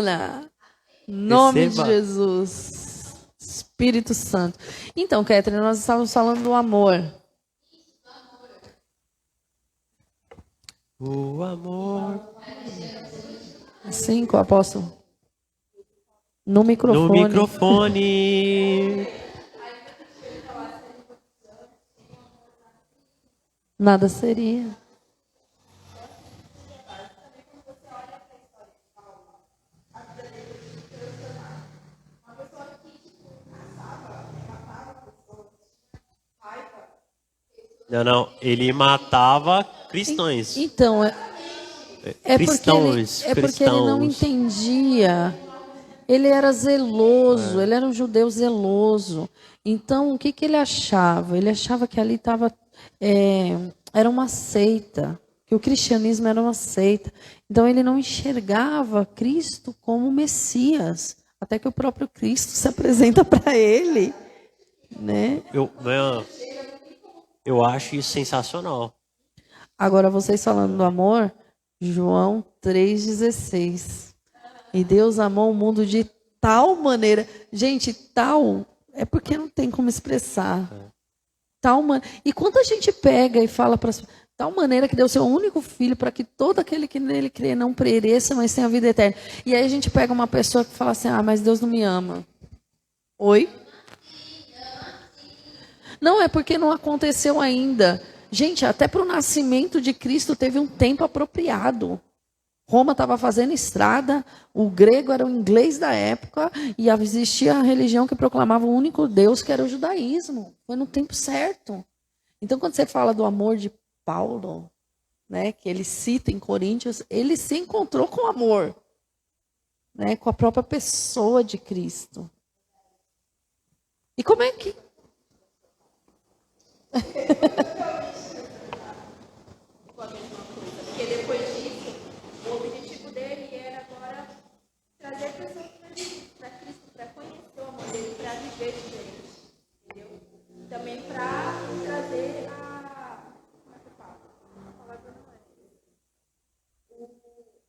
semana. Nome de Receba. Jesus. Espírito Santo. Então, Catherine, nós estávamos falando do amor. O amor. Sim, com o apóstolo. No microfone. No microfone. Nada seria. Não. Ele matava cristãos. Então, porque ele não entendia. Ele era zeloso, ele era um judeu zeloso. Então, o que ele achava? Ele achava que ali estava... era uma seita, que o cristianismo era uma seita. Então, ele não enxergava Cristo como Messias. Até que o próprio Cristo se apresenta para ele. Né? Eu acho isso sensacional. Agora, vocês falando do amor, João 3,16. E Deus amou o mundo de tal maneira. Gente, tal é porque não tem como expressar. E quando a gente pega e fala para tal maneira que deu seu único filho para que todo aquele que nele crê não pereça, mas tenha a vida eterna. E aí a gente pega uma pessoa que fala assim: ah, mas Deus não me ama. Oi? Não, é porque não aconteceu ainda. Gente, até para o nascimento de Cristo teve um tempo apropriado. Roma estava fazendo estrada, o grego era o inglês da época, e existia a religião que proclamava o único Deus, que era o judaísmo. Foi no tempo certo. Então, quando você fala do amor de Paulo, né, que ele cita em Coríntios, ele se encontrou com o amor, né, com a própria pessoa de Cristo. E como é que... Porque depois disso, o objetivo dele era agora trazer pessoas para Cristo, para conhecer o amor dele, para viver diferente, entendeu? Também para trazer a... Como é que eu falo? A palavra não é.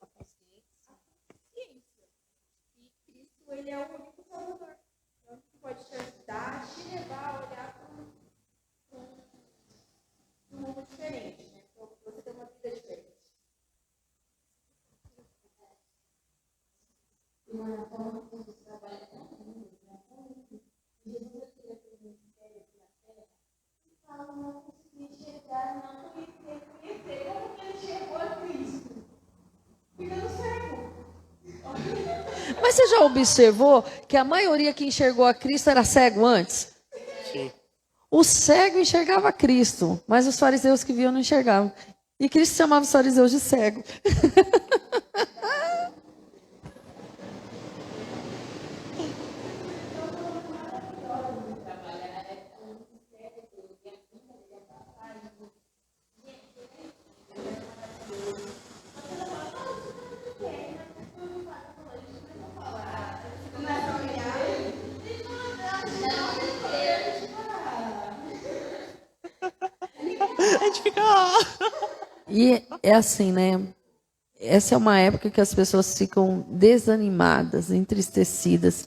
A consciência. E Cristo, ele é o único salvador. Então, que pode te ajudar, te levar a olhar para um mundo diferente, né? Então, você tem uma vida diferente. E uma forma que você trabalha também, Jesus queria ter um ministério aqui na Terra, e Paulo não conseguia enxergar, não conhecer como que ele chegou a Cristo. Ficando cego. Mas você já observou que a maioria que enxergou a Cristo era cego antes? Sim. O cego enxergava Cristo, mas os fariseus que viam não enxergavam. E Cristo chamava os fariseus de cego. A gente fica... E é assim, né? Essa é uma época que as pessoas ficam desanimadas, entristecidas,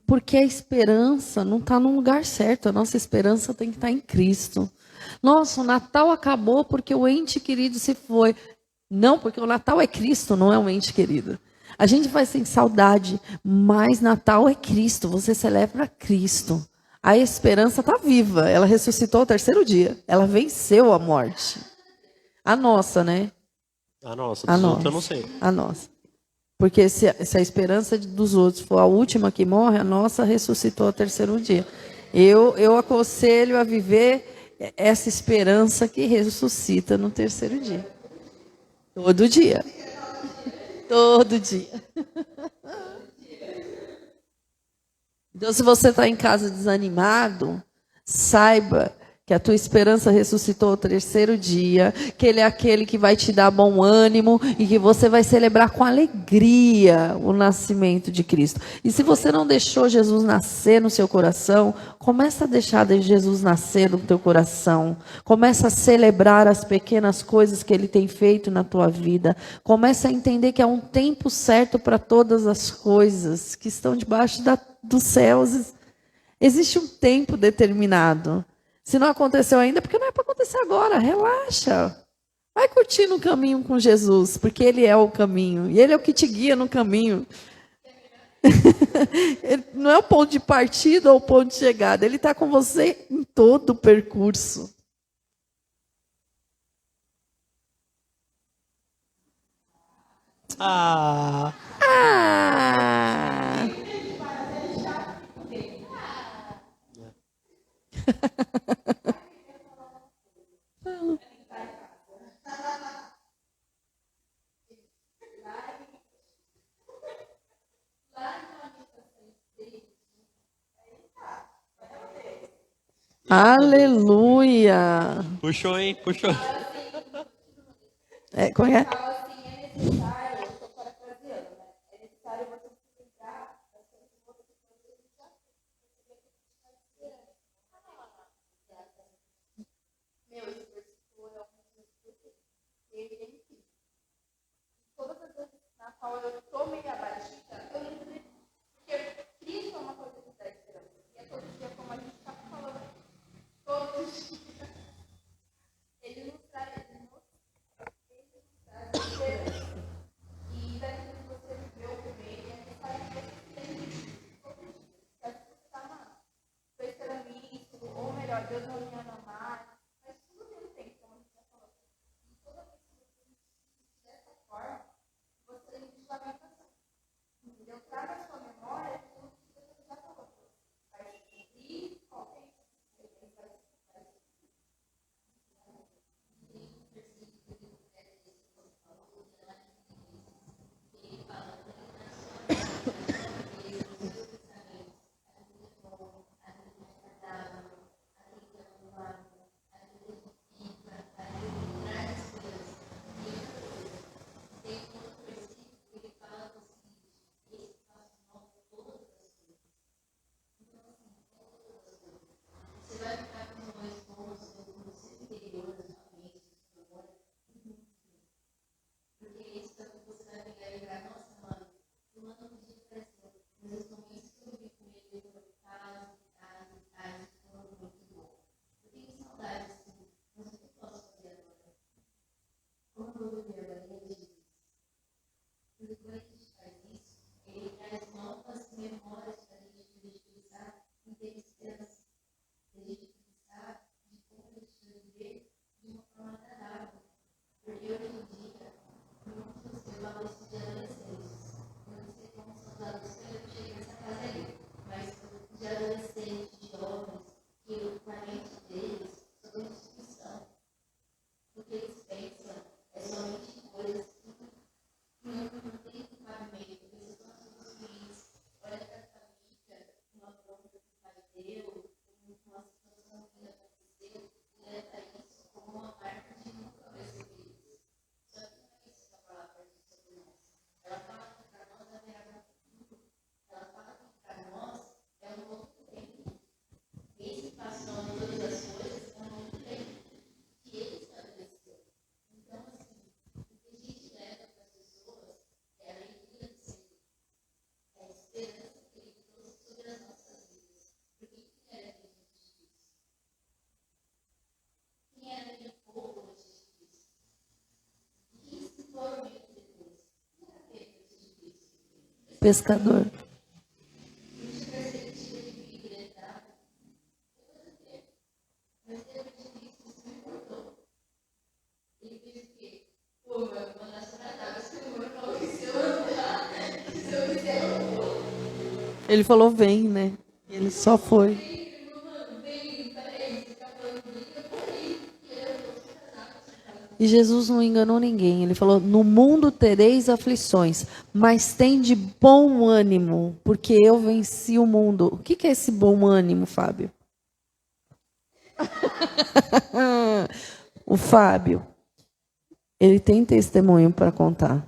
porque a esperança não está no lugar certo. A nossa esperança tem que estar em Cristo. Nossa, o Natal acabou porque o ente querido se foi. Não, porque o Natal é Cristo, não é um ente querido. A gente vai sem saudade, mas Natal é Cristo. Você celebra Cristo. A esperança está viva. Ela ressuscitou ao terceiro dia. Ela venceu a morte. A nossa, né? A nossa, dos outros eu não sei. A nossa. Porque se a esperança dos outros for a última que morre, a nossa ressuscitou ao terceiro dia. Eu aconselho a viver essa esperança que ressuscita no terceiro dia. Todo dia. Todo dia. Então, se você está em casa desanimado, saiba que a tua esperança ressuscitou ao terceiro dia, que Ele é aquele que vai te dar bom ânimo e que você vai celebrar com alegria o nascimento de Cristo. E se você não deixou Jesus nascer no seu coração, começa a deixar Jesus nascer no teu coração. Começa a celebrar as pequenas coisas que Ele tem feito na tua vida. Começa a entender que há um tempo certo para todas as coisas que estão debaixo dos céus. Existe um tempo determinado. Se não aconteceu ainda, porque não é para acontecer agora. Relaxa. Vai curtindo o caminho com Jesus, porque Ele é o caminho. E Ele é o que te guia no caminho. Ele não é o ponto de partida ou o ponto de chegada. Ele está com você em todo o percurso. Ah! Aleluia! Puxou, hein? Puxou. Como é? Fala assim, é necessário, eu estou parafraseando, né? É necessário você se lembrar das coisas que você já fez. Meu, esse versículo é um versículo que ele é incrível. Todas as vezes na qual eu estou meio abatida, eu lembro dele. Porque Cristo é uma coisa que dá esperança. E é todo dia, como a gente está falando, todos os dias. Ele nos traz esperança. E daquilo que você viveu com ele, é necessário que você se lembre disso todo dia. Se a gente está amando, estou esperando isso, ou melhor, Deus não me ama mais. Mas tudo tem um tempo, como a gente já falou. E toda vez que você se sentir dessa forma, você lembra de lamentação. Entendeu? Traga a sua memória aquilo que você já falou. Vai se cumprir, qual tempo? Pescador. Ele falou, vem, né? Ele só foi. E Jesus não enganou ninguém. Ele falou, no mundo tereis aflições, mas tem de bom ânimo, porque eu venci o mundo. O que é esse bom ânimo, Fábio? O Fábio, ele tem testemunho para contar.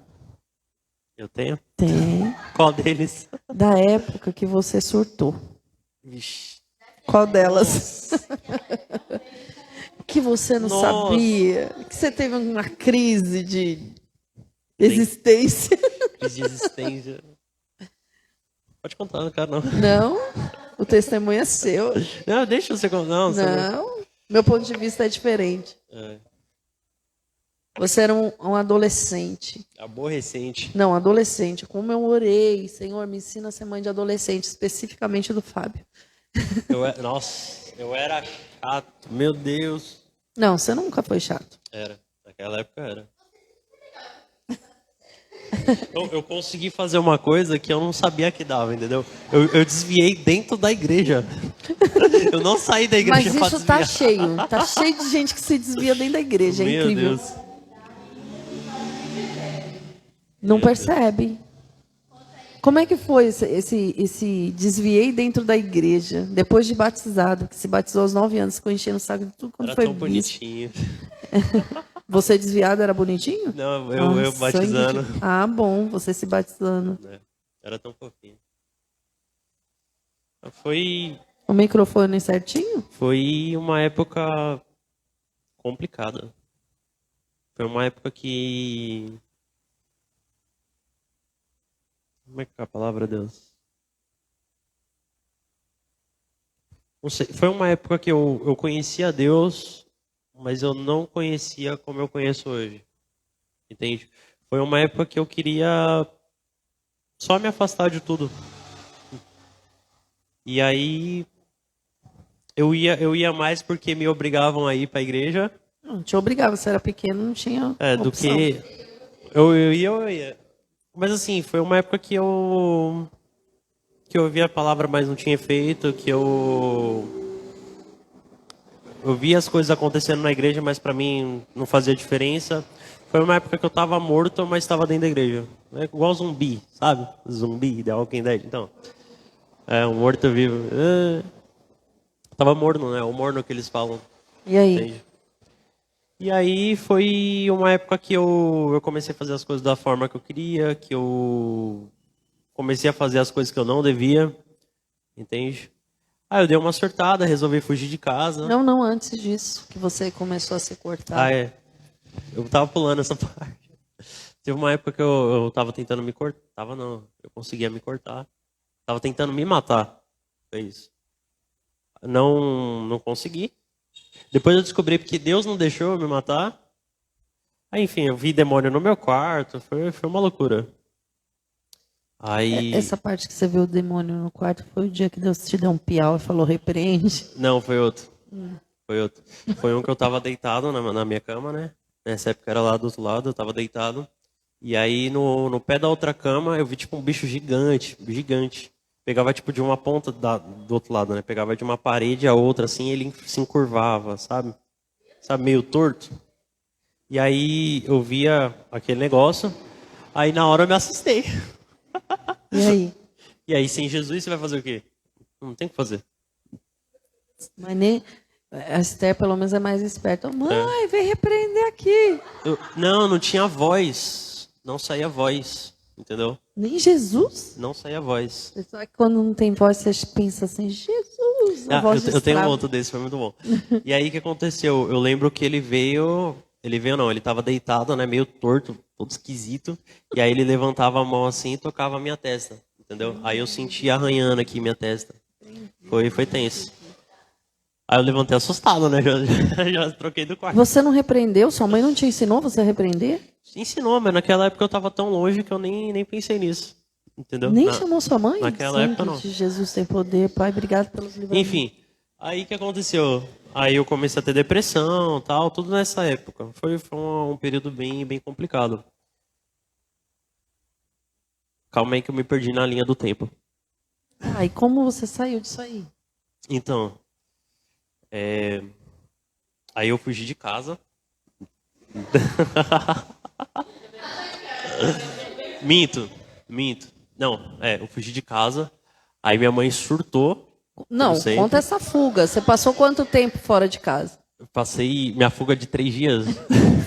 Eu tenho? Tem. Qual deles? Da época que você surtou. Vixe. Qual delas? Que você não Nossa. sabia. Que você teve uma crise de existência. Crise de existência. Pode contar, não quero não. Não, o testemunho é seu. Não, deixa você contar. Não, você Não, meu ponto de vista é diferente. É. Você era um adolescente. Aborrecente. Não, adolescente. Como eu orei, Senhor, me ensina a ser mãe de adolescente, especificamente do Fábio. Nossa, eu era chato. Meu Deus. Não, você nunca foi chato. Era. Naquela época era. Eu consegui fazer uma coisa que eu não sabia que dava, entendeu? Eu desviei dentro da igreja. Eu não saí da igreja pra Mas isso tá desviar. cheio. Tá cheio de gente que se desvia dentro da igreja. É Meu incrível. Deus. Não percebe. Como é que foi esse desviei dentro da igreja, depois de batizado, que se batizou aos 9 anos, ficou enchendo o saco de tudo quando Era foi tão visto. bonitinho. Você desviado era bonitinho? Não, eu batizando. Ah, bom, você se batizando. Era tão fofinho. Foi O microfone certinho? uma época complicada. Foi uma época que... Como é que é a palavra, Deus? Não sei. Foi uma época que eu conhecia Deus, mas eu não conhecia como eu conheço hoje. Entende? Foi uma época que eu queria só me afastar de tudo. E aí eu ia mais porque me obrigavam a ir para a igreja. Não te obrigava, você era pequeno, não tinha Do opção. que eu ia. Mas assim, foi uma época que eu ouvia a palavra, mas não tinha efeito, que eu via as coisas acontecendo na igreja, mas para mim não fazia diferença. Foi uma época que eu estava morto, mas estava dentro da igreja. É igual zumbi, sabe? Zumbi, The Walking Dead. Então, um morto-vivo. Tava morno, né? O morno que eles falam. E aí? Entende? E aí foi uma época que eu comecei a fazer as coisas da forma que eu queria, que eu comecei a fazer as coisas que eu não devia, entende? Eu dei uma surtada, resolvi fugir de casa. Não, antes disso, que você começou a ser cortado. Eu tava pulando essa parte. Teve uma época que eu tava tentando me cortar. Tava não, eu conseguia me cortar. Tava tentando me matar. Foi isso. Não consegui. Depois eu descobri que Deus não deixou eu me matar. Enfim, eu vi demônio no meu quarto. Foi uma loucura. Aí... Essa parte que você viu o demônio no quarto foi o dia que Deus te deu um piau e falou repreende? Não, foi outro. Foi outro. Foi um que eu tava deitado na minha cama, né? Nessa época era lá do outro lado, eu tava deitado. E aí no pé da outra cama eu vi tipo um bicho gigante. Pegava tipo de uma ponta do outro lado, né? Pegava de uma parede a outra, assim, e ele se encurvava, sabe? Sabe, meio torto. E aí eu via aquele negócio, aí na hora eu me assustei. E aí? E aí, sem Jesus, você vai fazer o quê? Não tem o que fazer. Mas nem... A Esther, pelo menos, é mais esperta. Mãe, vem repreender aqui. Não tinha voz. Não saía voz, entendeu? Nem Jesus? Não saía voz. Só que quando não tem voz, você pensa assim, Jesus, a voz eu tenho um estrava. outro desse, foi muito bom. E aí, o que aconteceu? Eu lembro que ele veio não, ele tava deitado, né, meio torto, todo esquisito. E aí ele levantava a mão assim e tocava a minha testa, entendeu? Aí eu senti arranhando aqui minha testa. Foi tenso. Aí eu levantei assustado, né? Já troquei do quarto. Você não repreendeu? Sua mãe não te ensinou você a repreender? Ensinou, mas naquela época eu tava tão longe que eu nem pensei nisso. Entendeu? Nem chamou sua mãe? Naquela época, não. De Jesus tem poder. Pai, obrigado pelos livramentos. Enfim, aí o que aconteceu? Aí eu comecei a ter depressão, tal, tudo nessa época. Foi um período bem complicado. Calma aí que eu me perdi na linha do tempo. E como você saiu disso aí? Então, aí eu fugi de casa. Minto. Não, eu fugi de casa. Aí minha mãe surtou. Não, Como sempre. conta essa fuga. Você passou quanto tempo fora de casa? Eu passei minha fuga de 3 dias.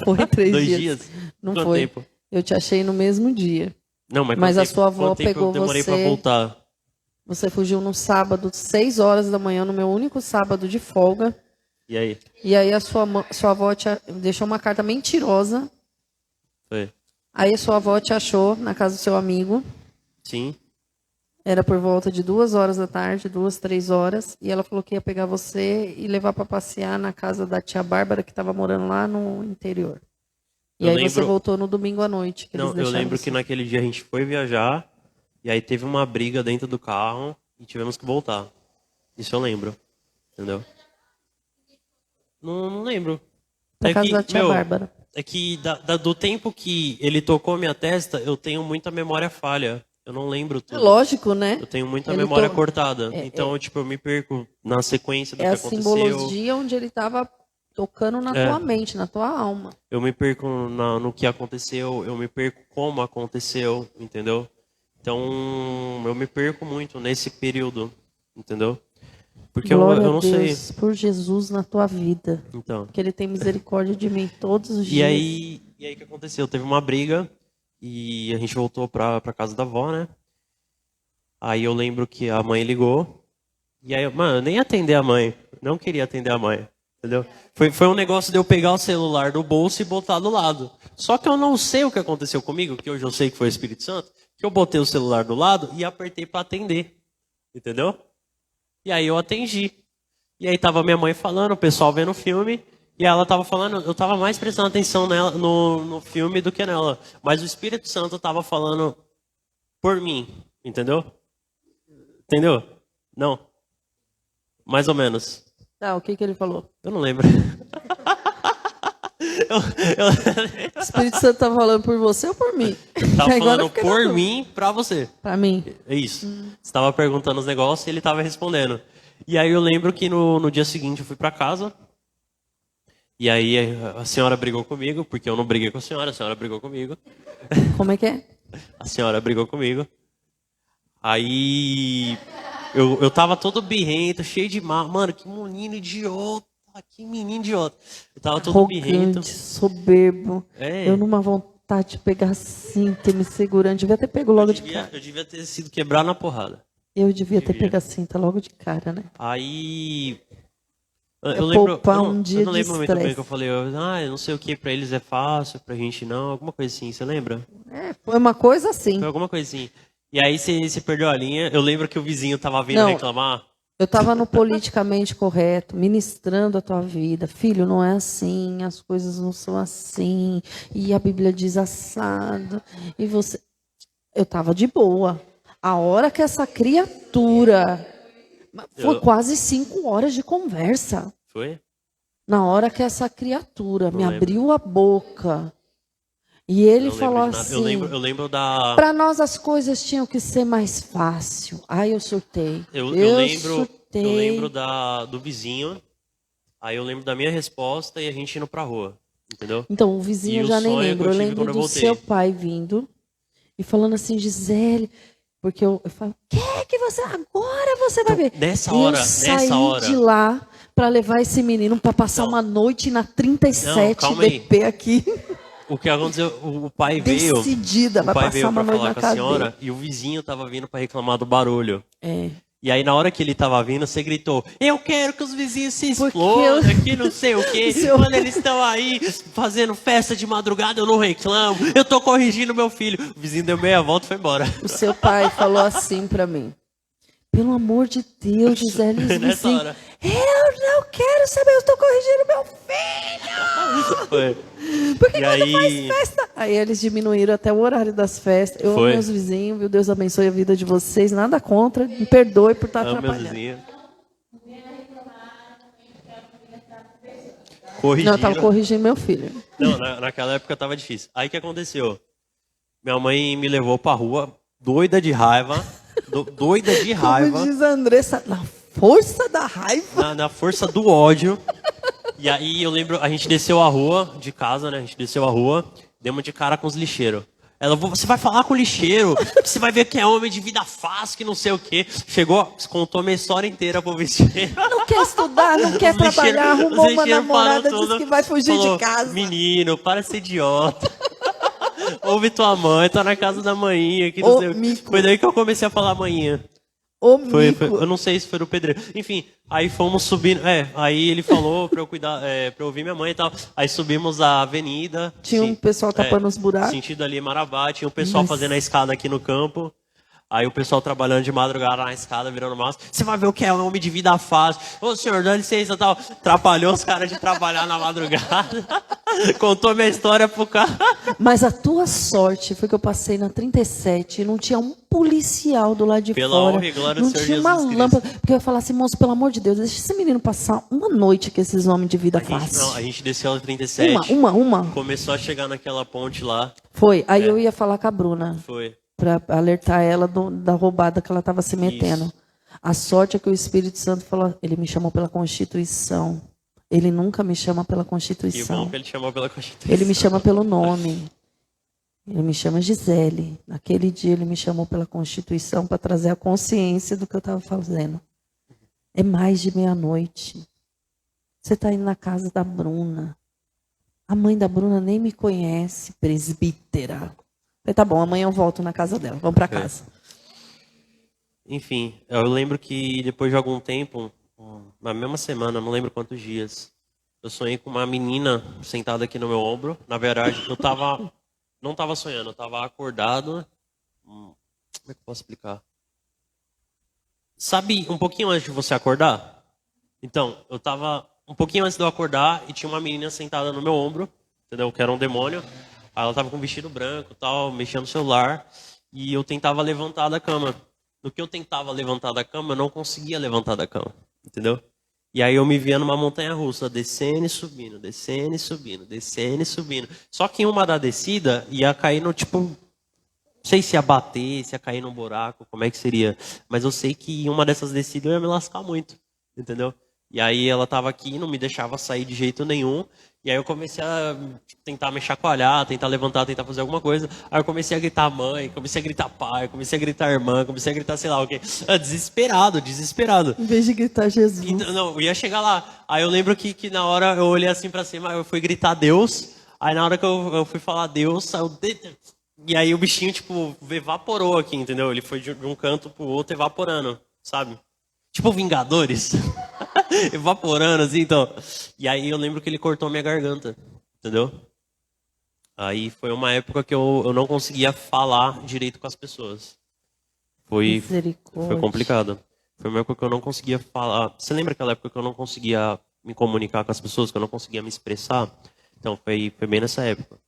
Foi 3 2 dias. dias. Não Quanto foi. tempo? Eu te achei no mesmo dia. Não, mas Mas quanto a sua avó quanto tempo pegou eu demorei você. pra voltar? Você fugiu no sábado, 6 horas da manhã, no meu único sábado de folga. E aí? E aí a sua avó te deixou uma carta mentirosa. Foi. Aí a sua avó te achou na casa do seu amigo. Sim. Era por volta de 2 horas da tarde, 2, 3 horas. E ela falou que ia pegar você e levar para passear na casa da tia Bárbara, que estava morando lá no interior. E aí você voltou no domingo à noite. Que Não, eles eu deixaram lembro você. que naquele dia a gente foi viajar. E aí teve uma briga dentro do carro. E tivemos que voltar. Isso eu lembro. Entendeu? Não lembro. Pra casa da tia Bárbara. É que do tempo que ele tocou minha testa, eu tenho muita memória falha. Eu não lembro É tudo. lógico, né? Eu tenho muita Ele memória cortada. É, Então, tipo, eu me perco na sequência do É que a aconteceu. simbologia onde ele estava tocando na tua mente, na tua alma. Eu me perco no que aconteceu, eu me perco como aconteceu, entendeu? Então, eu me perco muito nesse período, entendeu? Porque Glória eu não a Deus sei. por Jesus na tua vida. Então. Porque ele tem misericórdia de mim todos os E dias. aí o que aconteceu? Teve uma briga e a gente voltou pra casa da avó, né? Aí eu lembro que a mãe ligou. E aí, mano, eu nem atender a mãe. Não queria atender a mãe. Entendeu? Foi um negócio de eu pegar o celular do bolso e botar do lado. Só que eu não sei o que aconteceu comigo, que hoje eu sei que foi o Espírito Santo, que eu botei o celular do lado e apertei pra atender. Entendeu? E aí eu atendi. E aí tava minha mãe falando, o pessoal vendo o filme, e ela tava falando, eu tava mais prestando atenção nela, no filme do que nela. Mas o Espírito Santo tava falando por mim, entendeu? Entendeu? Não. Mais ou menos. Tá, o que ele falou? Eu não lembro. O Espírito Santo tá falando por você ou por mim? Tava Agora falando eu fiquei por na dúvida. mim, pra você. Pra mim. É isso. Você tava perguntando os negócios e ele tava respondendo. E aí eu lembro que no dia seguinte eu fui pra casa. E aí a senhora brigou comigo, porque eu não briguei com a senhora brigou comigo. Como é que é? A senhora brigou comigo. Aí eu tava todo birrento, cheio de mal. Mano, que menino idiota. Que menino idiota. Eu tava todo birrento. Arrogante, soberbo. É. Eu numa vontade de pegar assim, ter me segurando. Devia ter pego logo de cara. Eu devia ter sido quebrado na porrada. Eu devia ter pego a cinta logo de cara, né? Aí. É Eu lembro. poupar Eu um não, dia eu não de lembro muito bem estresse. que eu falei. Eu não sei o que pra eles é fácil, pra gente não. Alguma coisa assim, você lembra? É, foi uma coisa assim. Foi alguma coisa assim. E aí você perdeu a linha. Eu lembro que o vizinho tava vindo Não. reclamar. Eu estava no politicamente correto, ministrando a tua vida. Filho, não é assim, as coisas não são assim. E a Bíblia diz assado. E você. Eu estava de boa. A hora que essa criatura. Foi quase 5 horas de conversa. Foi? Na hora que essa criatura me lembro. abriu a boca. E ele Não falou lembro de nada. assim. Eu lembro da. Para nós as coisas tinham que ser mais fácil. Aí eu surtei. Eu surtei. lembro do vizinho. Aí eu lembro da minha resposta e a gente indo pra rua. Entendeu? Então, o vizinho E eu o já nem sonho que lembro. eu Eu tive lembro quando eu do voltei. seu pai vindo e falando assim, Gisele, porque eu falo, que você agora você vai ver. Nessa E eu hora, saí nessa hora. de lá para levar esse menino para passar uma noite na 37 calma aí. DP aqui. O que aconteceu? O pai veio. Decidida, O vai pai passar veio uma pra noite falar na com a casa senhora dele. e o vizinho tava vindo pra reclamar do barulho. É. E aí, na hora que ele tava vindo, você gritou: eu quero que os vizinhos se Porque explodam, eu- que não sei o quê. Seu- Quando eles estão aí fazendo festa de madrugada, eu não reclamo. Eu tô corrigindo meu filho. O vizinho deu meia volta e foi embora. O seu pai falou assim para mim. Pelo amor de Deus, Gisele, os Nessa vizinhos, hora. eu não quero saber, eu estou corrigindo meu filho. Foi. Porque E quando aí- faz festa. Aí eles diminuíram até o horário das festas. Eu amo Foi. meus vizinhos, viu? Deus abençoe a vida de vocês. Nada contra. Me perdoe por estar Amo meus atrapalhando. vizinhos. Não, eu Corrigindo. estava corrigindo meu filho. Não, naquela época tava difícil. Aí o que aconteceu? Minha mãe me levou pra rua, doida de raiva. Doida de raiva. Como diz a Andressa, na força da raiva. Na força do ódio. E aí eu lembro, a gente desceu a rua de casa, né? A gente desceu a rua, demos de cara com os lixeiros. Ela, você vai falar com o lixeiro, você vai ver que é homem de vida fácil, que não sei o quê. Chegou, contou minha história inteira pro lixeiro. Não quer estudar, não quer trabalhar, arrumou uma namorada, disse que vai fugir falou, de casa. Menino, para de ser idiota. Ouve tua mãe, tá na casa da manhinha. Que não sei o quê. Foi daí que eu comecei a falar manhinha. Foi, eu não sei se foi o pedreiro. Enfim, aí fomos subindo. Aí ele falou pra eu cuidar, pra eu ouvir minha mãe e tal. Aí subimos a avenida. Tinha um pessoal tapando os buracos. Sentido ali Marabá, tinha um pessoal fazendo a escada aqui no campo. Aí o pessoal trabalhando de madrugada na escada, virando massa. Você vai ver o que é um homem de vida fácil. Ô senhor, dá licença tal. Atrapalhou os caras de trabalhar na madrugada. Contou minha história pro cara. Mas a tua sorte foi que eu passei na 37 e não tinha um policial do lado de Pela fora. honra e glória do Não Senhor tinha uma Jesus lâmpada. Porque eu ia falar assim, moço, pelo amor de Deus, deixa esse menino passar uma noite com esses homens de vida fácil. A gente desceu na 37. Uma. Começou a chegar naquela ponte lá. Foi. Aí eu ia falar com a Bruna. Foi. Para alertar ela da roubada que ela estava se metendo. Isso. A sorte é que o Espírito Santo falou, ele me chamou pela Constituição. Ele nunca me chama pela Constituição. Que bom que ele chamou pela Constituição. Ele me chama pelo nome. Ele me chama Gisele. Naquele dia ele me chamou pela Constituição para trazer a consciência do que eu estava fazendo. É mais de meia-noite. Você está indo na casa da Bruna. A mãe da Bruna nem me conhece, presbítera. Falei, tá bom, amanhã eu volto na casa dela. Vamos para casa. Enfim, eu lembro que depois de algum tempo, na mesma semana, não lembro quantos dias, eu sonhei com uma menina sentada aqui no meu ombro. Na verdade, eu não estava sonhando, eu estava acordado. Como é que eu posso explicar? Sabe, um pouquinho antes de você acordar? Então, eu estava um pouquinho antes de eu acordar e tinha uma menina sentada no meu ombro, entendeu? Que era um demônio. Aí ela estava com um vestido branco, tal, mexendo no celular, e eu tentava levantar da cama. No que eu tentava levantar da cama, eu não conseguia levantar da cama, entendeu? E aí eu me via numa montanha-russa, descendo e subindo, descendo e subindo, descendo e subindo. Só que em uma da descida ia cair no tipo, não sei se ia bater, se ia cair num buraco, como é que seria. Mas eu sei que em uma dessas descidas eu ia me lascar muito, entendeu? E aí ela estava aqui, não me deixava sair de jeito nenhum. E aí eu comecei a tentar me chacoalhar, tentar levantar, tentar fazer alguma coisa. Aí eu comecei a gritar mãe, comecei a gritar pai, comecei a gritar irmã, comecei a gritar sei lá o quê. Desesperado. Em vez de gritar Jesus. Então, não, eu ia chegar lá. Aí eu lembro que na hora eu olhei assim pra cima, eu fui gritar Deus. Aí na hora que eu fui falar Deus, saiu... E aí o bichinho, tipo, evaporou aqui, entendeu? Ele foi de um canto pro outro evaporando, sabe? Tipo Vingadores. Evaporando, assim, então. E aí eu lembro que ele cortou minha garganta, entendeu? Aí foi uma época que eu não conseguia falar direito com as pessoas. Foi complicado. Foi uma época que eu não conseguia falar. Você lembra aquela época que eu não conseguia me comunicar com as pessoas, que eu não conseguia me expressar? Então, foi bem nessa época.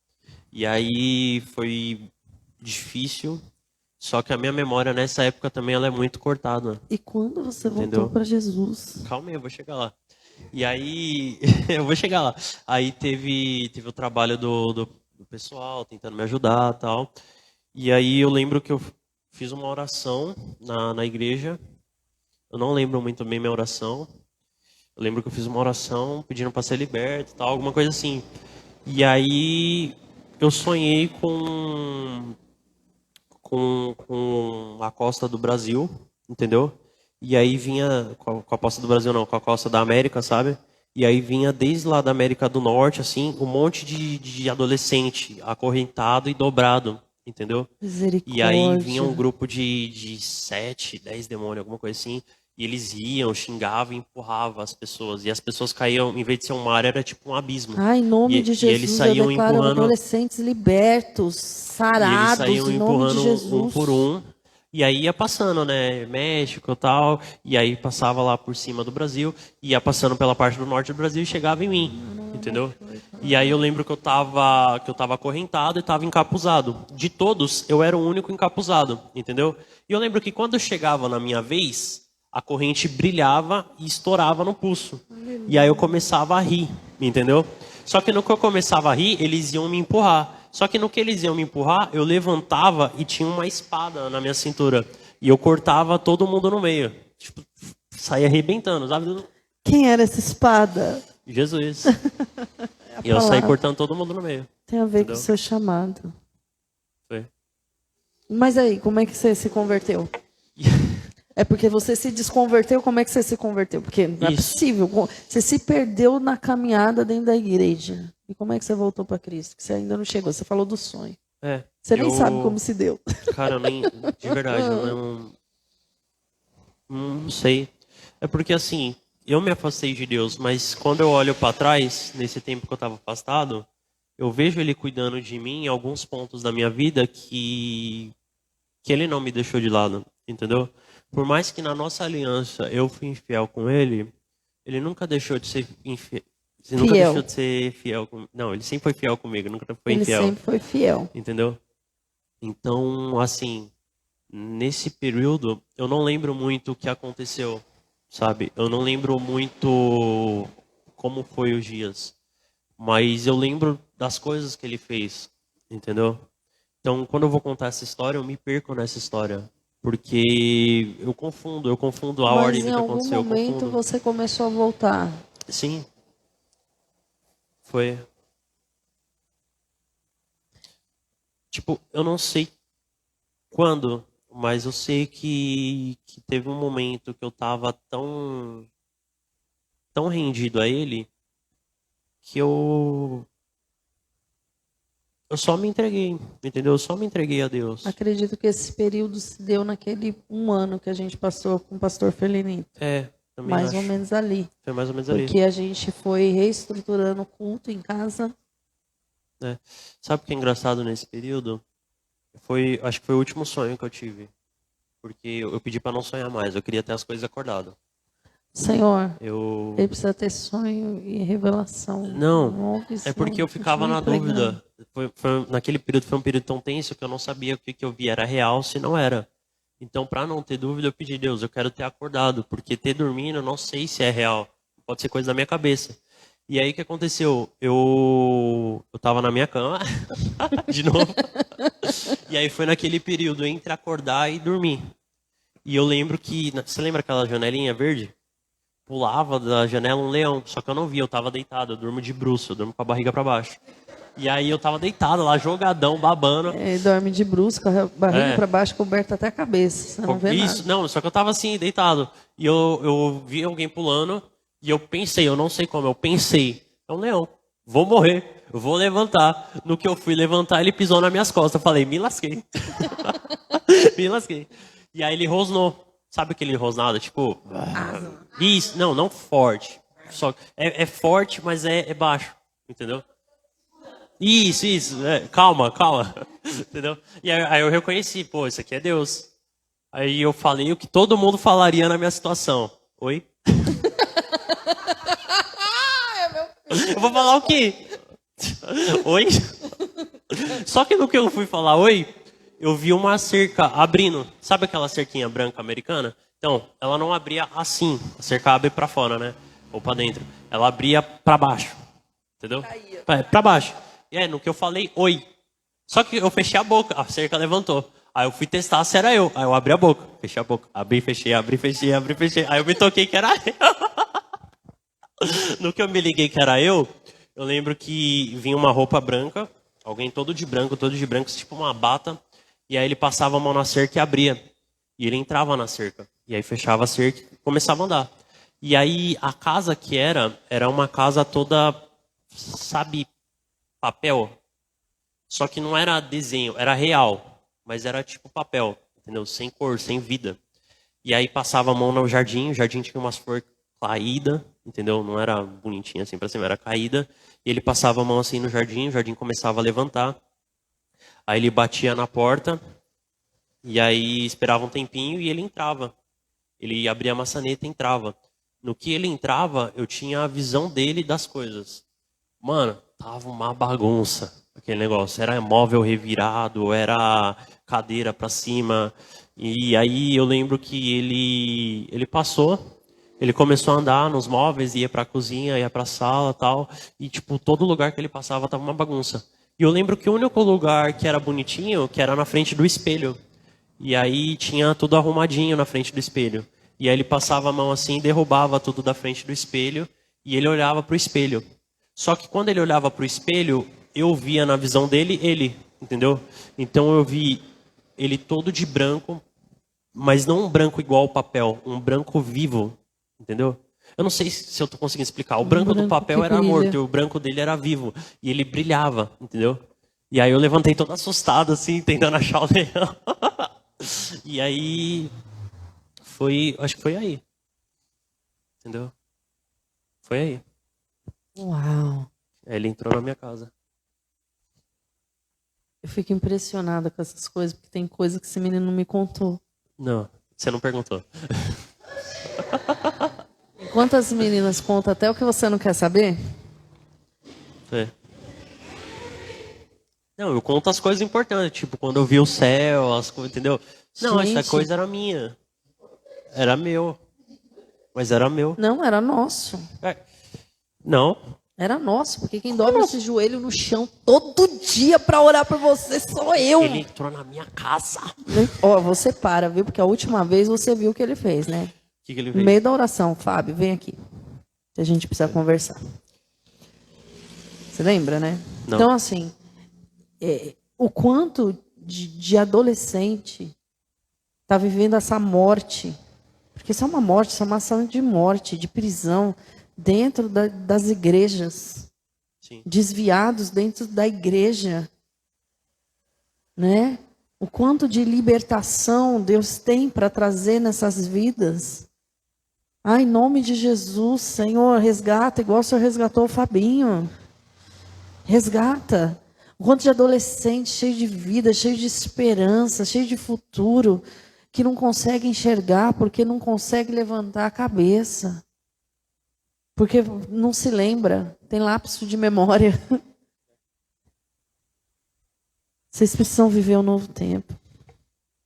E aí foi difícil. Só que a minha memória nessa época também ela é muito cortada. E quando você voltou para Jesus? Calma aí, eu vou chegar lá. E aí, eu vou chegar lá. Aí teve o trabalho do pessoal tentando me ajudar e tal. E aí eu lembro que eu fiz uma oração na igreja. Eu não lembro muito bem minha oração. Eu lembro que eu fiz uma oração pedindo para ser liberto e tal, alguma coisa assim. E aí eu sonhei com a costa do Brasil, entendeu? E aí vinha, com a costa do Brasil não, com a costa da América, sabe? E aí vinha desde lá da América do Norte, assim, um monte de adolescente acorrentado e dobrado, entendeu? Misericórdia. E aí vinha um grupo de 7, 10 demônios, alguma coisa assim, e eles iam, xingavam e empurravam as pessoas. E as pessoas caíam, em vez de ser um mar, era tipo um abismo. Em nome de Jesus, e eles saíam eu declaro empurrando adolescentes libertos, sarados, e eles saíam em nome de Jesus. um por um. E aí ia passando, né, México e tal, e aí passava lá por cima do Brasil, ia passando pela parte do norte do Brasil e chegava em mim, entendeu? E aí eu lembro que eu tava acorrentado e tava encapuzado. De todos, eu era o único encapuzado, entendeu? E eu lembro que quando chegava na minha vez, a corrente brilhava e estourava no pulso. E aí eu começava a rir, entendeu? Só que no que eu começava a rir, eles iam me empurrar. Só que no que eles iam me empurrar, eu levantava e tinha uma espada na minha cintura. E eu cortava todo mundo no meio. Tipo, saía arrebentando, sabe? Quem era essa espada? Jesus. E eu saí cortando todo mundo no meio. Tem a ver com o seu chamado. Foi. Mas aí, como é que você se converteu? É porque você se desconverteu, como é que você se converteu? Porque não é Isso. possível. Você se perdeu na caminhada dentro da igreja. E como é que você voltou para Cristo? Que você ainda não chegou. Você falou do sonho. Você nem sabe como se deu. Cara, eu nem... De verdade, eu não sei. É porque, assim, eu me afastei de Deus, mas quando eu olho para trás, nesse tempo que eu estava afastado, eu vejo Ele cuidando de mim em alguns pontos da minha vida que Ele não me deixou de lado, entendeu? Por mais que na nossa aliança eu fui infiel com Ele, Ele nunca deixou de ser infiel. Ele nunca deixou de ser fiel comigo. Não, Ele sempre foi fiel comigo, nunca foi infiel. Ele sempre foi fiel. Entendeu? Então, assim, nesse período, eu não lembro muito o que aconteceu, sabe? Eu não lembro muito como foi os dias. Mas eu lembro das coisas que ele fez, entendeu? Então, quando eu vou contar essa história, eu me perco nessa história. Porque eu confundo a ordem do que aconteceu. Mas em algum momento você começou a voltar. Sim. Foi. Tipo, eu não sei quando, mas eu sei que teve um momento que eu tava tão rendido a ele que eu só me entreguei, entendeu? Eu só me entreguei a Deus. Acredito que esse período se deu naquele 1 ano que a gente passou com o pastor Felinito. Também mais acho. ou menos ali. Foi mais ou menos ali. Porque a gente foi reestruturando o culto em casa. Sabe o que é engraçado nesse período? Acho que foi o último sonho que eu tive. Porque eu pedi para não sonhar mais, eu queria ter as coisas acordadas. Senhor, ele precisa ter sonho e revelação. Não, é porque eu ficava na dúvida. Naquele período foi um período tão tenso que eu não sabia o que eu via era real, se não era. Então, para não ter dúvida, eu pedi, Deus, eu quero ter acordado, porque ter dormindo, eu não sei se é real. Pode ser coisa da minha cabeça. E aí, o que aconteceu? Eu tava na minha cama, de novo. E aí, foi naquele período entre acordar e dormir. E eu lembro que... Você lembra aquela janelinha verde? Pulava da janela um leão, só que eu não via, eu tava deitado, eu durmo de bruço, eu durmo com a barriga para baixo. E aí eu tava deitado lá, jogadão, babando. Dorme de bruço, com a barriga para baixo, coberta até a cabeça, você não vê nada. Não, só que eu tava assim, deitado. E eu vi alguém pulando, e eu pensei, eu não sei como, eu pensei, é um leão, vou morrer, vou levantar. No que eu fui levantar, ele pisou nas minhas costas, eu falei, me lasquei. Me lasquei. E aí ele rosnou. Sabe aquele rosnado, tipo... Isso, não forte. Só, é forte, mas é baixo, entendeu? Isso, calma. Entendeu? E aí eu reconheci, pô, isso aqui é Deus. Aí eu falei o que todo mundo falaria na minha situação. Oi? Eu vou falar o quê? Oi? Só que no que eu fui falar oi... Eu vi uma cerca abrindo. Sabe aquela cerquinha branca americana? Então, ela não abria assim. A cerca abre para fora, né? Ou para dentro. Ela abria para baixo. Entendeu? Para baixo. E no que eu falei, oi. Só que eu fechei a boca. A cerca levantou. Aí eu fui testar se era eu. Aí eu abri a boca. Fechei a boca. Abri, fechei. Aí eu me toquei que era eu. No que eu me liguei que era eu lembro que vinha uma roupa branca. Alguém todo de branco, tipo uma bata. E aí ele passava a mão na cerca e abria. E ele entrava na cerca. E aí fechava a cerca e começava a andar. E aí a casa que era uma casa toda, sabe, papel. Só que não era desenho, era real. Mas era tipo papel, entendeu? Sem cor, sem vida. E aí passava a mão no jardim. O jardim tinha umas flores caídas, entendeu? Não era bonitinha assim pra cima, era caída. E ele passava a mão assim no jardim. O jardim começava a levantar. Aí ele batia na porta, e aí esperava um tempinho e ele entrava. Ele abria a maçaneta e entrava. No que ele entrava, eu tinha a visão dele das coisas. Mano, tava uma bagunça aquele negócio. Era móvel revirado, era cadeira pra cima. E aí eu lembro que ele passou, ele começou a andar nos móveis, ia pra cozinha, ia pra sala e tal. E tipo, todo lugar que ele passava tava uma bagunça. E eu lembro que o único lugar que era bonitinho, que era na frente do espelho. E aí tinha tudo arrumadinho na frente do espelho. E aí ele passava a mão assim, derrubava tudo da frente do espelho, e ele olhava pro espelho. Só que quando ele olhava pro espelho, eu via na visão dele, ele, entendeu? Então eu vi ele todo de branco, mas não um branco igual ao papel, um branco vivo, entendeu? Eu não sei se eu tô conseguindo explicar. O branco do papel era morto e o branco dele era vivo. E ele brilhava, entendeu? E aí eu levantei todo assustado, assim, tentando achar o leão. E aí... acho que foi aí. Entendeu? Foi aí. Uau. Aí ele entrou na minha casa. Eu fico impressionada com essas coisas, porque tem coisa que esse menino não me contou. Não, você não perguntou. Enquanto as meninas contam até o que você não quer saber, É. Não, eu conto as coisas importantes, tipo, quando eu vi o céu, as coisas, entendeu? Não, Gente. essa coisa era minha. Era meu. Mas era meu. não, era nosso. Não. Era nosso, porque quem dobra esse joelho no chão todo dia pra orar por você sou eu. Ele entrou na minha casa. Ó, você para, viu? Porque a última vez você viu o que ele fez, né? O que ele No fez? meio da oração, Fábio, vem aqui. Que a gente precisa conversar. Você lembra, né? Não. Então, assim, o quanto de adolescente tá vivendo essa morte. Porque isso é uma morte, isso é uma ação de morte, de prisão, dentro das igrejas. Sim. Desviados dentro da igreja. Né? O quanto de libertação Deus tem para trazer nessas vidas. Em nome de Jesus, Senhor, resgata, igual o Senhor resgatou o Fabinho. Resgata. O quanto de adolescente cheio de vida, cheio de esperança, cheio de futuro, que não consegue enxergar porque não consegue levantar a cabeça. Porque não se lembra, tem lapso de memória. Vocês precisam viver um novo tempo.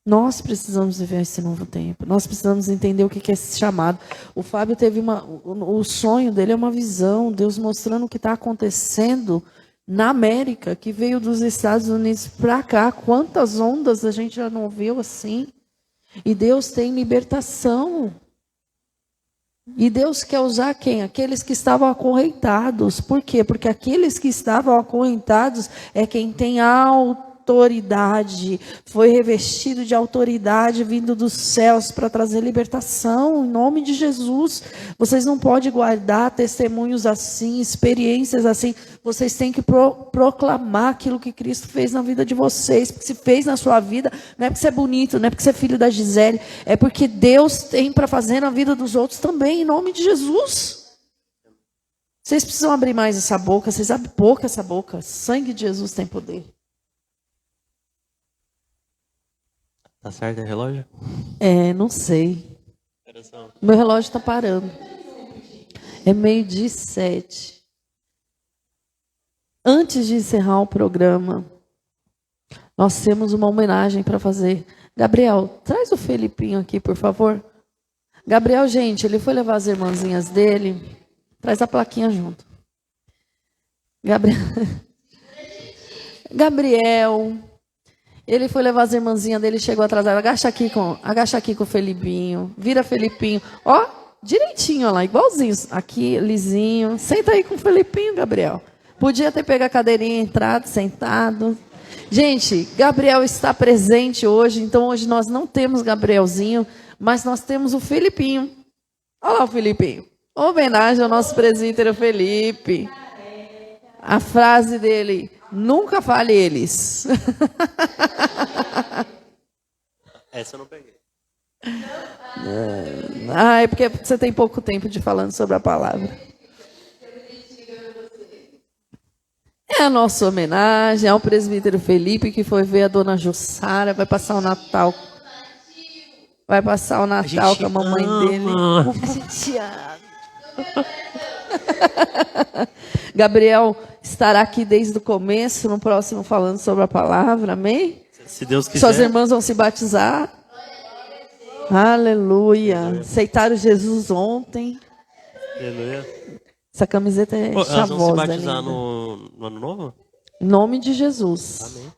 Nós precisamos viver esse novo tempo. Nós precisamos entender o que é esse chamado. O Fábio teve o sonho dele é uma visão, Deus mostrando o que está acontecendo na América, que veio dos Estados Unidos para cá. Quantas ondas a gente já não viu assim? E Deus tem libertação. E Deus quer usar quem? Aqueles que estavam acorrentados. Por quê? Porque aqueles que estavam acorrentados é quem tem autoridade. Foi revestido de autoridade vindo dos céus para trazer libertação. Em nome de Jesus. Vocês não podem guardar testemunhos assim, experiências assim. Vocês têm que proclamar aquilo que Cristo fez na vida de vocês. Porque se fez na sua vida, não é porque você é bonito, não é porque você é filho da Gisele. É porque Deus tem para fazer na vida dos outros também, em nome de Jesus. Vocês precisam abrir mais essa boca. Vocês abrem pouco essa boca. O sangue de Jesus tem poder. Tá certo o relógio? Não sei. Coração. Meu relógio está parando. É 12:07. Antes de encerrar o programa, nós temos uma homenagem para fazer. Gabriel, traz o Felipinho aqui, por favor. Gabriel, gente, ele foi levar as irmãzinhas dele. Traz a plaquinha junto. Gabriel, ele foi levar as irmãzinhas dele, chegou atrasado. Agacha aqui com o Felipinho. Vira Felipinho. Ó, direitinho, ó lá, igualzinho. Aqui, lisinho. Senta aí com o Felipinho, Gabriel. Podia ter pego a cadeirinha, entrado, sentado. Gente, Gabriel está presente hoje, então hoje nós não temos Gabrielzinho, mas nós temos o Felipinho. Olha lá o Felipinho. Homenagem ao nosso presbítero Felipe. A frase dele, nunca fale eles. Essa eu não peguei. É porque você tem pouco tempo de falando sobre a palavra. É a nossa homenagem ao presbítero Felipe, que foi ver a dona Jussara, vai passar o Natal. Vai passar o Natal com a mamãe dele. A gente ama. Gabriel estará aqui desde o começo, no próximo falando sobre a palavra, amém? Se Deus quiser. Suas irmãs vão se batizar. Aleluia. Aceitaram Jesus ontem. Aleluia. Essa camiseta é Elas chavosa, vão se batizar linda. no Ano Novo? Em nome de Jesus. Amém.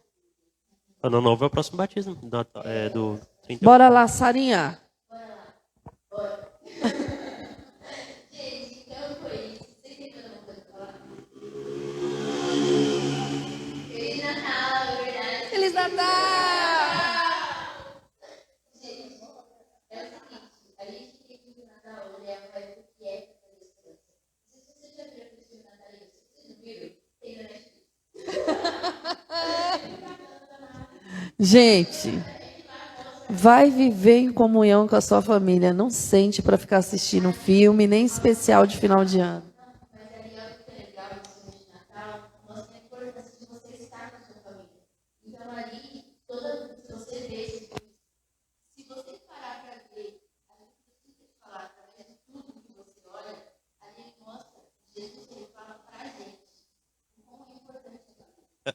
Ano Novo é o próximo batismo do 31. Bora lá, Sarinha. Feliz Natal! Gente, vai viver em comunhão com a sua família. Não sente para ficar assistindo um filme, nem especial de final de ano.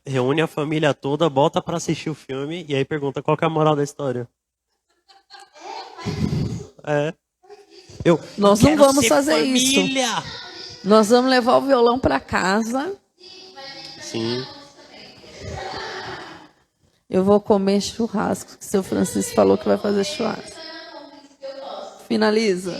Reúne a família toda, bota pra assistir o filme e aí pergunta qual que é a moral da história. É. Nós não Quero vamos ser fazer família. isso. Nós vamos levar o violão para casa. Sim. Eu vou comer churrasco, que o seu Francisco falou que vai fazer churrasco. Finaliza.